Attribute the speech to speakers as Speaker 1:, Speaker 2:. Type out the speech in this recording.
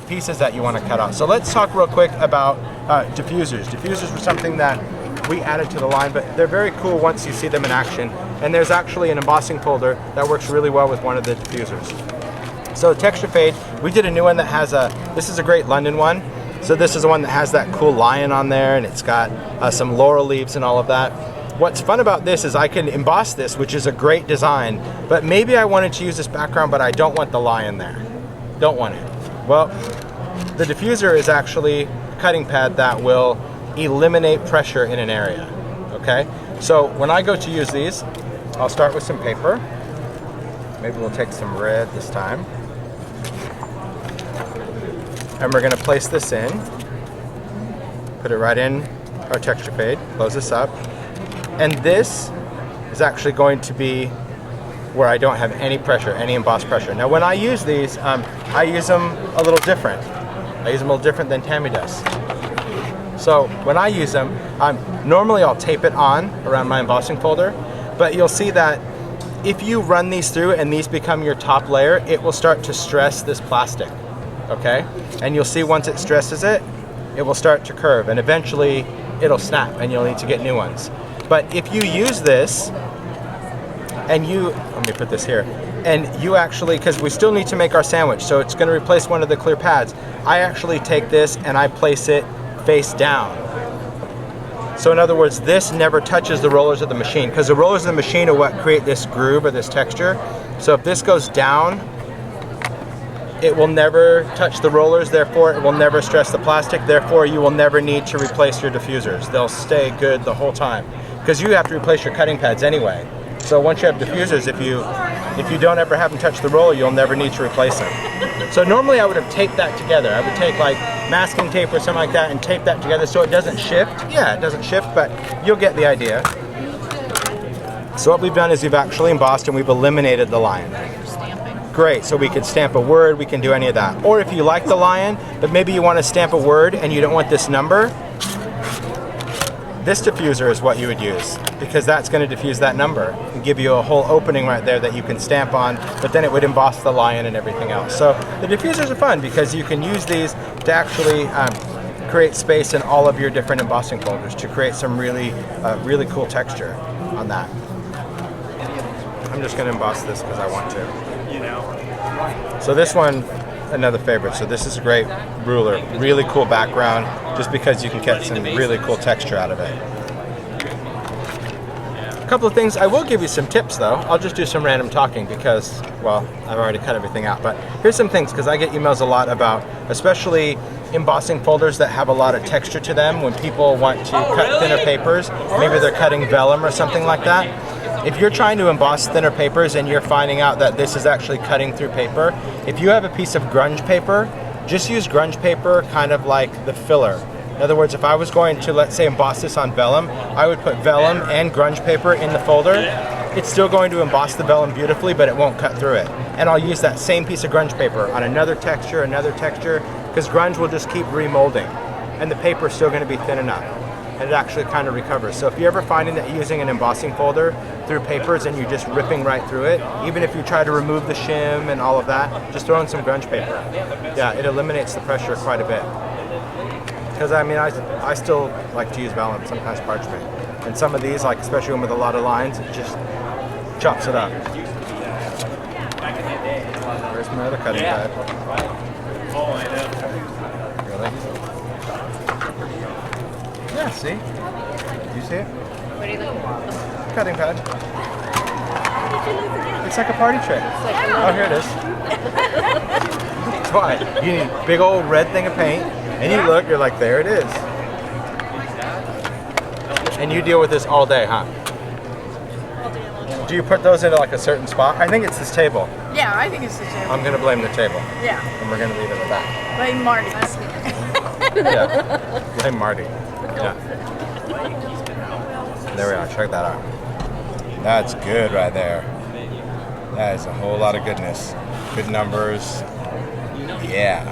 Speaker 1: pieces that you want to cut off. So let's talk real quick about diffusers. Diffusers were something that we added to the line, but they're very cool once you see them in action. And there's actually an embossing folder that works really well with one of the diffusers. So texture fade, we did a new one that has this is a great London one. So this is the one that has that cool lion on there, and it's got some laurel leaves and all of that. What's fun about this is I can emboss this, which is a great design, but maybe I wanted to use this background, but I don't want the lion there. Don't want it. Well, the diffuser is actually a cutting pad that will eliminate pressure in an area, okay? So when I go to use these, I'll start with some paper. Maybe we'll take some red this time. And we're gonna place this in, put it right in our texture fade, close this up. And this is actually going to be where I don't have any pressure, any embossed pressure. Now when I use these, I use them a little different. I use them a little different than Tammy does. So when I use them, normally I'll tape it on around my embossing folder, but you'll see that if you run these through and these become your top layer, it will start to stress this plastic, okay? And you'll see once it stresses it, it will start to curve, and eventually it'll snap and you'll need to get new ones. But if you use this, and let me put this here, and you actually, because we still need to make our sandwich, so it's gonna replace one of the clear pads, I actually take this and I place it face down. So in other words, this never touches the rollers of the machine, because the rollers of the machine are what create this groove or this texture. So if this goes down, it will never touch the rollers, therefore it will never stress the plastic, therefore you will never need to replace your diffusers. They'll stay good the whole time, because you have to replace your cutting pads anyway. So once you have diffusers, if you don't ever have them touch the roller, you'll never need to replace them. So normally I would have taped that together. I would take like masking tape or something like that and tape that together so it doesn't shift. Yeah, it doesn't shift, but you'll get the idea. So what we've done is we've actually embossed and we've eliminated the lion. Great, so we could stamp a word, we can do any of that. Or if you like the lion, but maybe you want to stamp a word and you don't want this number, this diffuser is what you would use, because that's going to diffuse that number and give you a whole opening right there that you can stamp on, but then it would emboss the lion and everything else. So the diffusers are fun because you can use these to actually create space in all of your different embossing folders to create some really, really cool texture on that. I'm just going to emboss this because I want to. So this one, another favorite. So this is a great ruler, really cool background, just because you can get some really cool texture out of it. A couple of things, I will give you some tips though. I'll just do some random talking because, well, I've already cut everything out, but here's some things, because I get emails a lot about, especially embossing folders that have a lot of texture to them when people want to cut thinner papers. Maybe they're cutting vellum or something like that. If you're trying to emboss thinner papers and you're finding out that this is actually cutting through paper, if you have a piece of grunge paper, just use grunge paper kind of like the filler. In other words, if I was going to, let's say, emboss this on vellum, I would put vellum and grunge paper in the folder. It's still going to emboss the vellum beautifully, but it won't cut through it. And I'll use that same piece of grunge paper on another texture, because grunge will just keep remolding, and the paper is still going to be thin enough. And it actually kind of recovers. So if you're ever finding that you're using an embossing folder through papers and you're just ripping right through it, even if you try to remove the shim and all of that, just throw in some grunge paper. Yeah, it eliminates the pressure quite a bit. Because I mean, I still like to use vellum, sometimes parchment. And some of these, like especially one with a lot of lines, it just chops it up. Where's my other cutting pad? Really? Yeah, see? Do you see it?
Speaker 2: What are you looking for?
Speaker 1: Cutting pad. It's like a party trick. Oh, here it is. That's why. You need a big old red thing of paint, and you look, you're like, there it is. And you deal with this all day, huh? Do you put those into like a certain spot? I think it's this table.
Speaker 2: Yeah, I think it's the table.
Speaker 1: I'm going to blame the table.
Speaker 2: Yeah.
Speaker 1: And we're going to leave it at that.
Speaker 2: Blame Marty.
Speaker 1: Yeah. Blame Marty. Yeah. There we are. Check that out. That's good right there. That is a whole lot of goodness. Good numbers. Yeah.